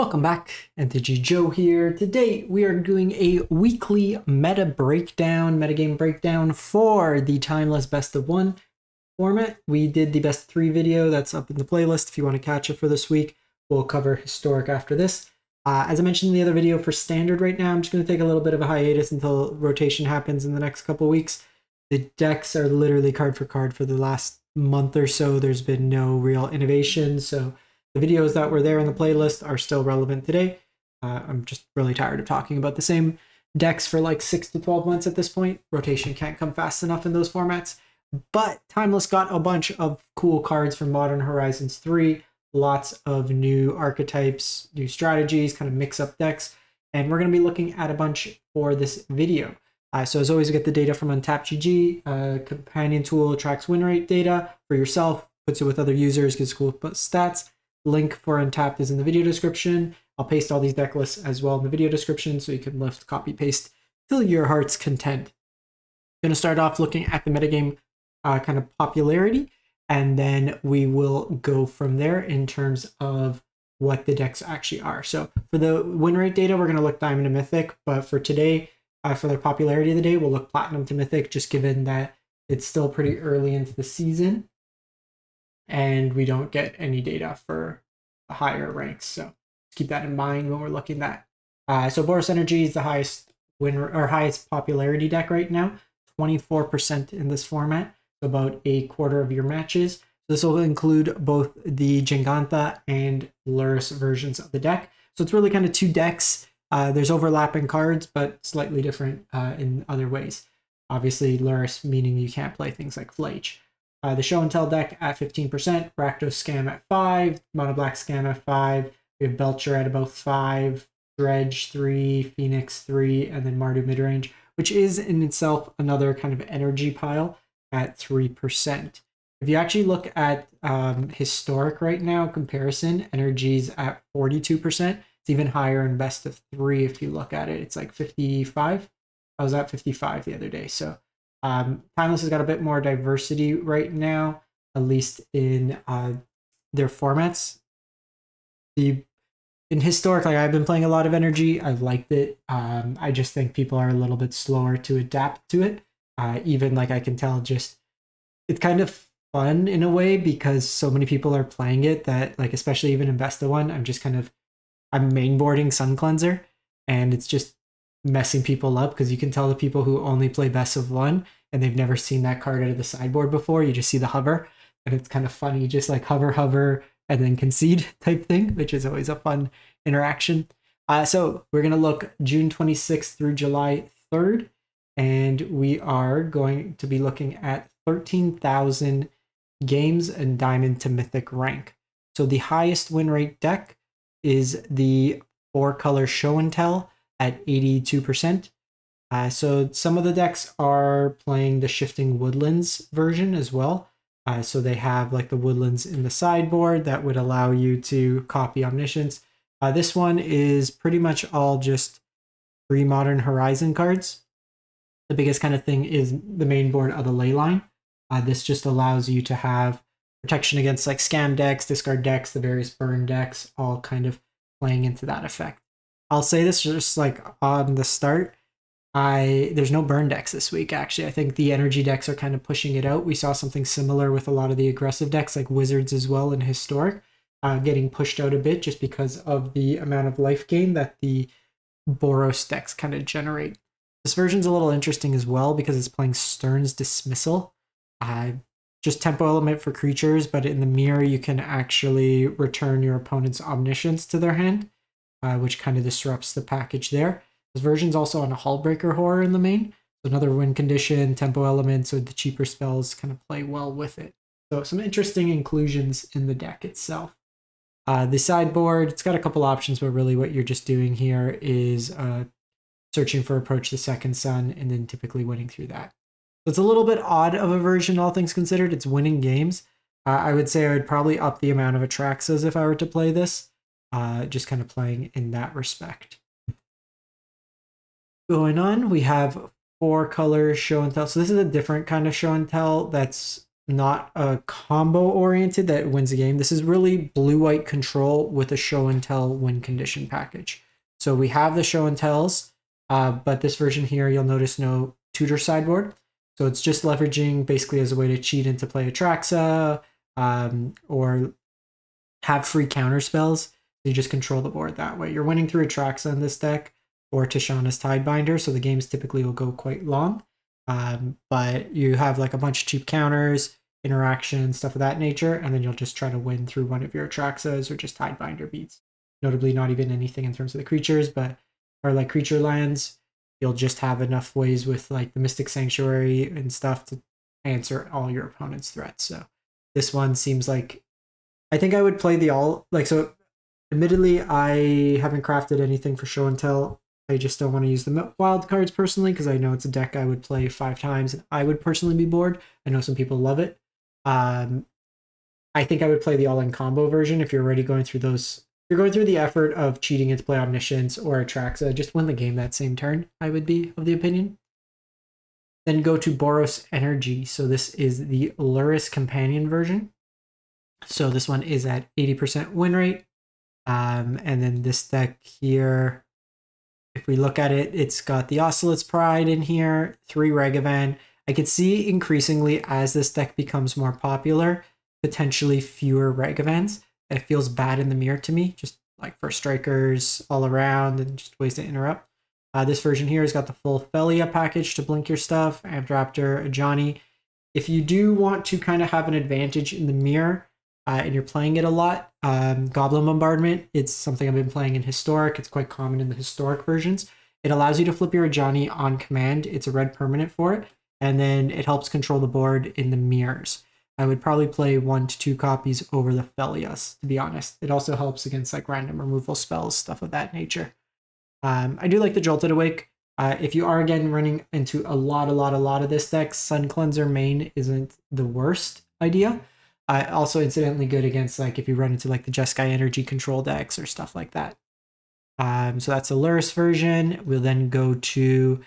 Welcome back, MTG Joe here. Today we are doing a weekly meta breakdown, metagame breakdown for the Timeless Best of One format. We did the Best of 3 video that's up in the playlist if you want to catch it for this week. We'll cover Historic after this. As I mentioned in the other video, for Standard right now, I'm just going to take a little bit of a hiatus until rotation happens in the next couple weeks. The decks are literally card for card for the last month or so. There's been no real innovation, so the videos that were there in the playlist are still relevant today. I'm just really tired of talking about the same decks for like 6 to 12 months at this point. Rotation can't come fast enough in those formats. But Timeless got a bunch of cool cards from Modern Horizons 3. Lots of new archetypes, new strategies, kind of mix-up decks. And we're going to be looking at a bunch for this video. So as always, we get the data from UntapGG. Companion tool tracks win rate data for yourself, puts it with other users, gives cool stats. Link for Untapped is in the video description. I'll paste all these deck lists as well in the video description so you can lift, copy, paste till your heart's content. I'm going to start off looking at the metagame kind of popularity, and then we will go from there in terms of what the decks actually are. So for the win rate data, we're going to look Diamond to Mythic, but for today, for the popularity of the day, we'll look Platinum to Mythic, just given that it's still pretty early into the season and we don't get any data for higher ranks. So keep that in mind when we're looking at that. So Boros Energy is the highest highest popularity deck right now, 24% in this format, so about a quarter of your matches. So this will include both the Giganta and Lurrus versions of the deck. So it's really kind of two decks. There's overlapping cards, but slightly different in other ways. Obviously, Lurrus meaning you can't play things like Phlage. The Show&Tell deck at 15%, Rakdos Scam at 5%, Mono Black Scam at 5%, we have Belcher at about 5%, Dredge 3%, Phoenix 3%, and then Mardu Midrange, which is in itself another kind of energy pile at 3%. If you actually look at Historic right now, comparison, energy's at 42%. It's even higher in Best of 3 if you look at it. It's like 55. I was at 55 the other day, so Timeless has got a bit more diversity right now, at least in their formats. In Historic, like I've been playing a lot of energy. I've liked it. I just think people are a little bit slower to adapt to it. Even like I can tell, just it's kind of fun in a way because so many people are playing it that like, especially even in Best of One, I'm mainboarding Sun Cleanser, and it's just messing people up because you can tell the people who only play Best of One and they've never seen that card out of the sideboard before. You just see the hover, and it's kind of funny, just like hover, and then concede type thing, which is always a fun interaction. So we're going to look June 26th through July 3rd, and we are going to be looking at 13,000 games and Diamond to Mythic rank. So the highest win rate deck is the 4-color Show&Tell at 82%. So some of the decks are playing the Shifting Woodlands version as well. So they have like the Woodlands in the sideboard that would allow you to copy Omniscience. This one is pretty much all just 3 Modern Horizon cards. The biggest kind of thing is the main board of the Leyline. This just allows you to have protection against like scam decks, discard decks, the various burn decks, all kind of playing into that effect. I'll say this just like on the start, there's no burn decks this week, actually. I think the energy decks are kind of pushing it out. We saw something similar with a lot of the aggressive decks like Wizards as well in Historic, getting pushed out a bit just because of the amount of life gain that the Boros decks kind of generate. This version's a little interesting as well because it's playing Stern's Dismissal. Just tempo element for creatures, but in the mirror you can actually return your opponent's Omniscience to their hand, which kind of disrupts the package there. This version's also on a Hullbreaker Horror in the main, so another win condition, tempo element, so the cheaper spells kind of play well with it. So some interesting inclusions in the deck itself. The sideboard, it's got a couple options, but really what you're just doing here is searching for Approach the Second Sun and then typically winning through that. So it's a little bit odd of a version, all things considered. It's winning games. I would say I would probably up the amount of Atraxas if I were to play this, just kind of playing in that respect. Going on, we have 4-color Show&Tell. So this is a different kind of Show&Tell that's not a combo oriented that wins the game. This is really blue-white control with a show and tell win condition package. So we have the show and tells, but this version here, you'll notice no tutor sideboard. So it's just leveraging basically as a way to cheat into play Atraxa or have free counter spells. You just control the board that way. You're winning through Atraxa in this deck or Tishana's Tidebinder, so the games typically will go quite long. But you have like a bunch of cheap counters, interaction, stuff of that nature, and then you'll just try to win through one of your Atraxas or just Tidebinder beats. Notably, not even anything in terms of the creatures, but or like creature lands, you'll just have enough ways with like the Mystic Sanctuary and stuff to answer all your opponent's threats. So this one seems like, I think I would play the all, like, so admittedly, I haven't crafted anything for show and tell. I just don't want to use the wild cards personally because I know it's a deck I would play 5 times and I would personally be bored. I know some people love it. I think I would play the all-in combo version if you're already going through those. You're going through the effort of cheating into play Omniscience or Atraxa. Just win the game that same turn, I would be of the opinion. Then go to Boros Energy. So this is the Lurrus companion version. So this one is at 80% win rate. And then this deck here, if we look at it, it's got the Ocelots Pride in here, 3 Ragavan. I could see increasingly as this deck becomes more popular, potentially fewer Ragavans. It feels bad in the mirror to me, just like for strikers all around and just ways to interrupt. This version here has got the full Felia package to blink your stuff, Amped Raptor, Ajani. If you do want to kind of have an advantage in the mirror, and you're playing it a lot, Goblin Bombardment, it's something I've been playing in Historic. It's quite common in the Historic versions. It allows you to flip your Ajani on command. It's a red permanent for it, and then it helps control the board in the mirrors. I would probably play 1 to 2 copies over the Felias, to be honest. It also helps against like random removal spells, stuff of that nature. I do like the Jolted Awake. If you are again running into a lot of this deck, Sun Cleanser main isn't the worst idea. Also incidentally good against like if you run into like the Jeskai energy control decks or stuff like that. So that's the Lurrus version. We'll then go to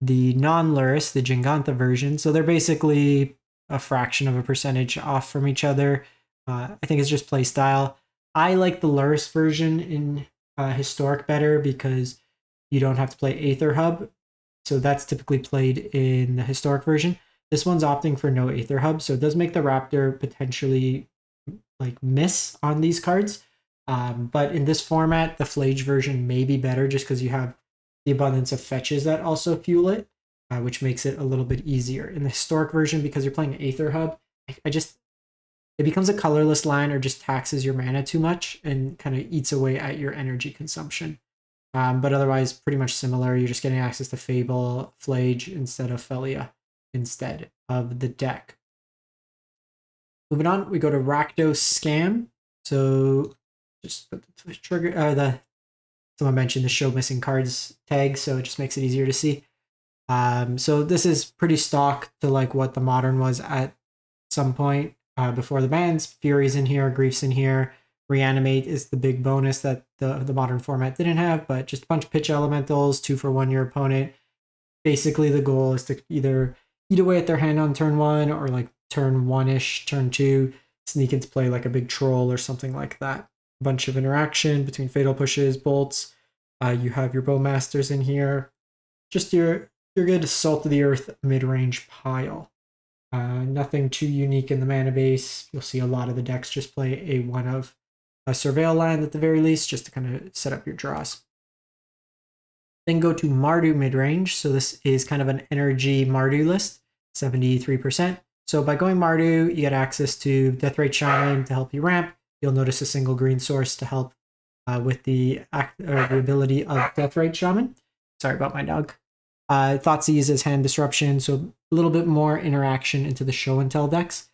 the non-Lurrus, the Jingantha version. So they're basically a fraction of a percentage off from each other. I think it's just play style. I like the Lurrus version in Historic better because you don't have to play Aether Hub. So that's typically played in the Historic version. This one's opting for no Aether Hub, so it does make the Raptor potentially like miss on these cards. But in this format, the Phlage version may be better just because you have the abundance of fetches that also fuel it, which makes it a little bit easier. In the Historic version, because you're playing Aether Hub, it becomes a colorless line or just taxes your mana too much and kind of eats away at your energy consumption. But otherwise, pretty much similar. You're just getting access to Fable, Phlage instead of Felia instead of the deck. Moving on, we go to Rakdos Scam. So just put the trigger, someone mentioned the show missing cards tag, so it just makes it easier to see. So this is pretty stock to like what the modern was at some point before the bans. Fury's in here, Grief's in here. Reanimate is the big bonus that the modern format didn't have, but just a bunch of pitch elementals, 2 for 1 your opponent. Basically the goal is to either eat away at their hand on turn 1 or like turn 1-ish, turn 2, sneak into play like a big troll or something like that. A bunch of interaction between fatal pushes, bolts. You have your bowmasters in here. Just your good salt of the earth mid-range pile. Nothing too unique in the mana base. You'll see a lot of the decks just play a one of a Surveil land at the very least, just to kind of set up your draws. Then go to Mardu Midrange. So this is kind of an energy Mardu list, 73%. So by going Mardu, you get access to Deathrite Shaman to help you ramp. You'll notice a single green source to help with the ability of Deathrite Shaman. Sorry about my dog. Thoughtseize is hand disruption, so a little bit more interaction into the show and tell decks.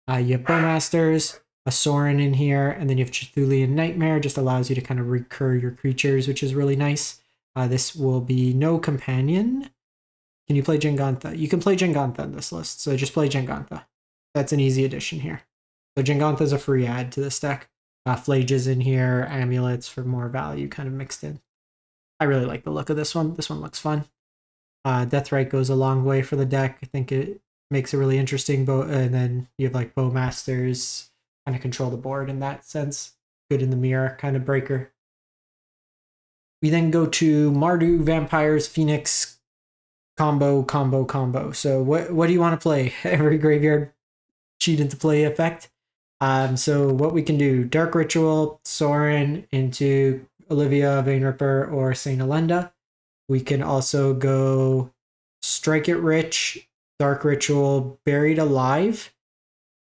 You have Bowmasters, a Sorin in here, and then you have Cthulhian Nightmare, just allows you to kind of recur your creatures, which is really nice. This will be no companion. Can you play Jingantha? You can play Jingantha in this list, so just play Jingantha. That's an easy addition here. So Jingantha is a free add to this deck. Phlage is in here, amulets for more value kind of mixed in. I really like the look of this one. This one looks fun. Deathrite goes a long way for the deck. I think it makes it really interesting. And then you have like Bowmasters, kind of control the board in that sense. Good in the mirror kind of breaker. We then go to Mardu Vampires Phoenix combo. So what do you want to play? Every graveyard cheat into play effect. So what we can do, Dark Ritual, Sorin into Olivia, Vein Ripper, or Saint Elenda. We can also go Strike It Rich, Dark Ritual, Buried Alive.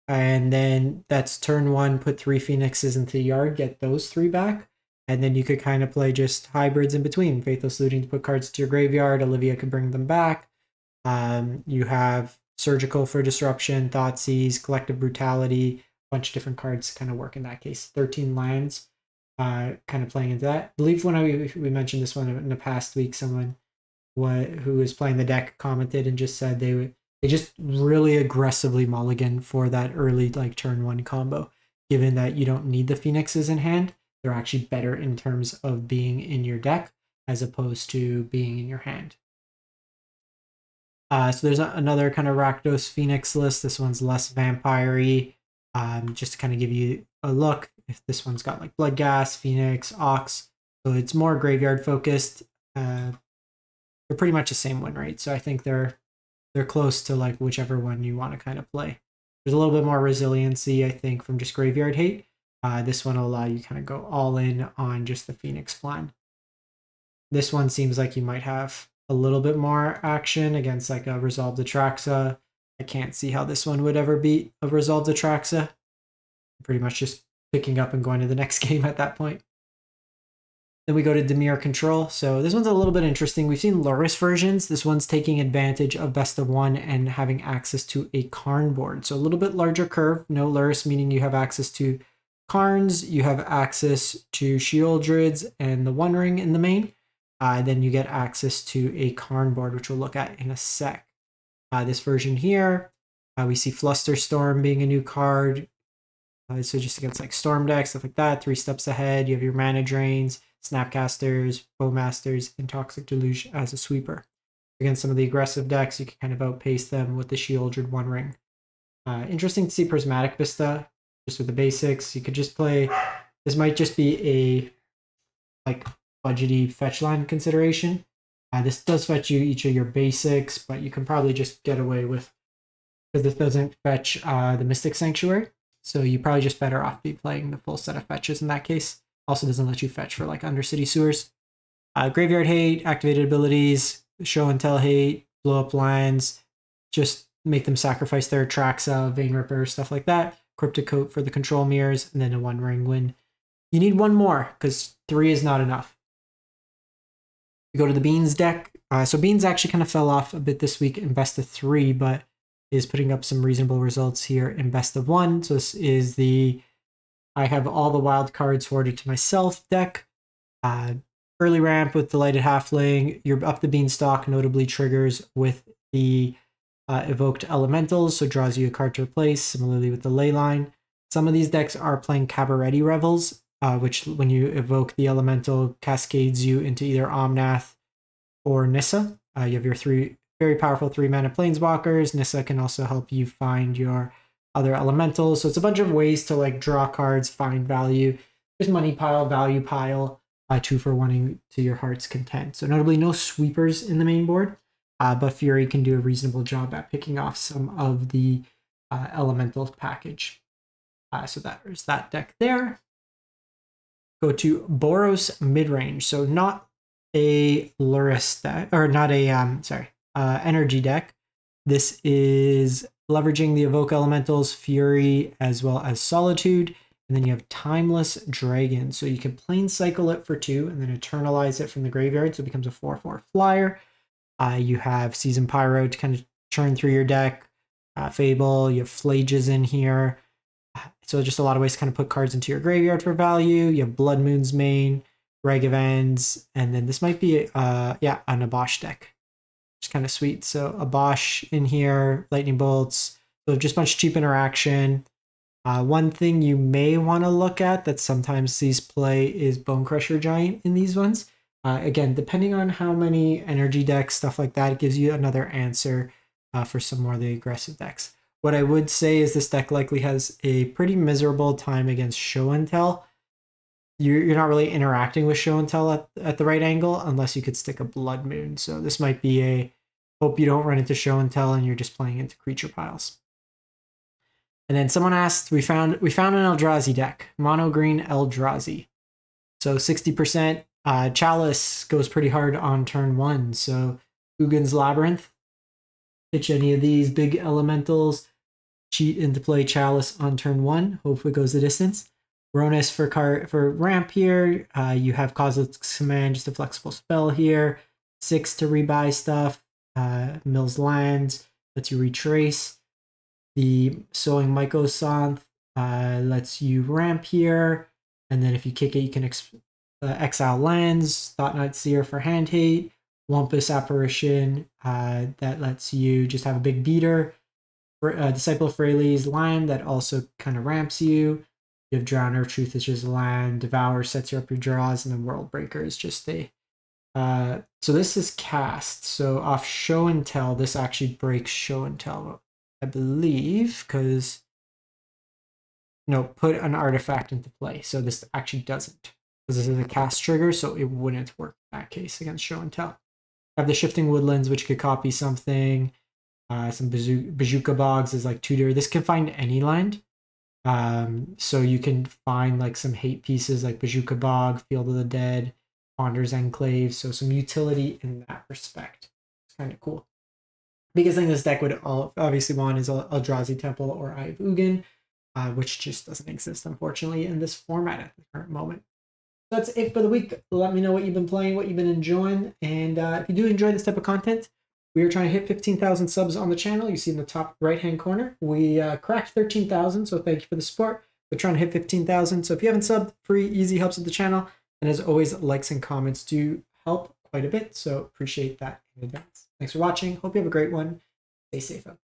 And then that's turn 1, put 3 Phoenixes into the yard, get those 3 back. And then you could kind of play just hybrids in between. Faithless Looting to put cards to your graveyard. Olivia could bring them back. You have Surgical for Disruption, Thoughtseize, Collective Brutality, a bunch of different cards kind of work in that case. 13 lands, kind of playing into that. I believe when we mentioned this one in the past week, someone who was playing the deck commented and just said they just really aggressively mulligan for that early like turn 1 combo, given that you don't need the Phoenixes in hand. They're actually better in terms of being in your deck as opposed to being in your hand. So there's another kind of Rakdos Phoenix list. This one's less vampire-y, just to kind of give you a look. If this one's got like Bloodghast, Phoenix, Ox, so it's more graveyard focused. They're pretty much the same win rate, so I think they're close to like whichever one you want to kind of play. There's a little bit more resiliency, I think, from just graveyard hate. This one will allow you kind of go all in on just the Phoenix plan. This one seems like you might have a little bit more action against like a Resolved Atraxa. I can't see how this one would ever beat a Resolved Atraxa. Pretty much just picking up and going to the next game at that point. Then we go to Dimir Control. So this one's a little bit interesting. We've seen Lurrus versions. This one's taking advantage of best of 1 and having access to a Karn board. So a little bit larger curve. No Lurrus, meaning you have access to Karns, you have access to Sheoldreds and the One Ring in the main. Then you get access to a Karn board, which we'll look at in a sec. This version here, we see Flusterstorm being a new card. So just against like Storm decks, stuff like that. 3 steps ahead, you have your Mana Drains, Snapcasters, Bowmasters, and Toxic Deluge as a sweeper. Against some of the aggressive decks, you can kind of outpace them with the Sheoldred One Ring. Interesting to see Prismatic Vista, just with the basics. You could just play, this might just be a like budgety fetch line consideration. This does fetch you each of your basics, but you can probably just get away with, because this doesn't fetch the Mystic Sanctuary. So you're probably just better off be playing the full set of fetches in that case. Also doesn't let you fetch for like Undercity Sewers. Graveyard hate, activated abilities, show and tell hate, blow up lands, just make them sacrifice their Atraxa, Vein Ripper, stuff like that. Cryptic Coat for the control mirrors, and then a One Ring win. You need 1 more, because 3 is not enough. We go to the Beans deck. So Beans actually kind of fell off a bit this week in best of 3, but is putting up some reasonable results here in best of 1. So this is the I have all the wild cards hoarded to myself deck. Early ramp with Delighted Halfling. You're up the Beanstalk, notably triggers with the evoked elementals, so draws you a card to replace, similarly with the Leyline. Some of these decks are playing Cabaretti Revels, which when you evoke the elemental cascades you into either Omnath or Nissa. You have your 3 very powerful 3-mana planeswalkers. Nissa can also help you find your other elementals. So it's a bunch of ways to like draw cards, find value. There's money pile, value pile, 2 for wanting to your heart's content. So notably no sweepers in the main board. But Fury can do a reasonable job at picking off some of the elemental package. So that is that deck there. Go to Boros Midrange. So not a Lurrus deck, or not a energy deck. This is leveraging the Evoke Elementals, Fury, as well as Solitude. And then you have Timeless Dragon. So you can Plane Cycle it for 2 and then Eternalize it from the graveyard. So it becomes a 4/4 flyer. You have Season Pyro to kind of churn through your deck. Fable, you have Phlages in here. So just a lot of ways to kind of put cards into your graveyard for value. You have Blood Moon's main, Reg of Ends, and then this might be a Nabosh deck. It's kind of sweet. So a Bosch in here, Lightning Bolts. So just a bunch of cheap interaction. One thing you may want to look at that sometimes sees play is Bone Crusher Giant in these ones. Again, depending on how many energy decks, stuff like that, it gives you another answer for some more of the aggressive decks. What I would say is this deck likely has a pretty miserable time against Show and Tell. You're not really interacting with Show and Tell at the right angle unless you could stick a Blood Moon. So this might be a hope you don't run into Show and Tell and you're just playing into creature piles. And then someone asked, we found an Eldrazi deck, mono green Eldrazi. So 60%. Chalice goes pretty hard on turn 1. So Ugin's Labyrinth. Pitch any of these big elementals. Cheat into play Chalice on turn 1. Hopefully goes the distance. Ronus for ramp here. You have Causeless Command, just a flexible spell here. 6 to rebuy stuff. Mills lands, lets you retrace. The Sowing Mycosynth lets you ramp here. And then if you kick it, you can exile lands. Thought Knight Seer for hand hate. Wumpus Apparition that lets you just have a big beater. Disciple of Freyalise land that also kind of ramps you. You have Drowner, Truth is just a land. Devour sets you up your draws, and then World Breaker is just a... so this is cast. So off Show and Tell, this actually breaks Show and Tell, I believe, because... No, put an artifact into play. So this actually doesn't. Because this is a cast trigger, so it wouldn't work in that case against Show and Tell. I have the Shifting Woodlands, which could copy something. Some Bazooka Bogs is like tutor. This can find any land. So you can find like some hate pieces like Bazooka Bog, Field of the Dead, Ponder's Enclave. So some utility in that respect. It's kind of cool. Biggest thing this deck would obviously want is Eldrazi Temple or Eye of Ugin, which just doesn't exist, unfortunately, in this format at the current moment. That's it for the week. Let me know what you've been playing, what you've been enjoying. And if you do enjoy this type of content, we are trying to hit 15,000 subs on the channel. You see in the top right-hand corner. We cracked 13,000, so thank you for the support. We're trying to hit 15,000. So if you haven't subbed, free, easy helps with the channel. And as always, likes and comments do help quite a bit. So appreciate that in advance. Thanks for watching. Hope you have a great one. Stay safe out there.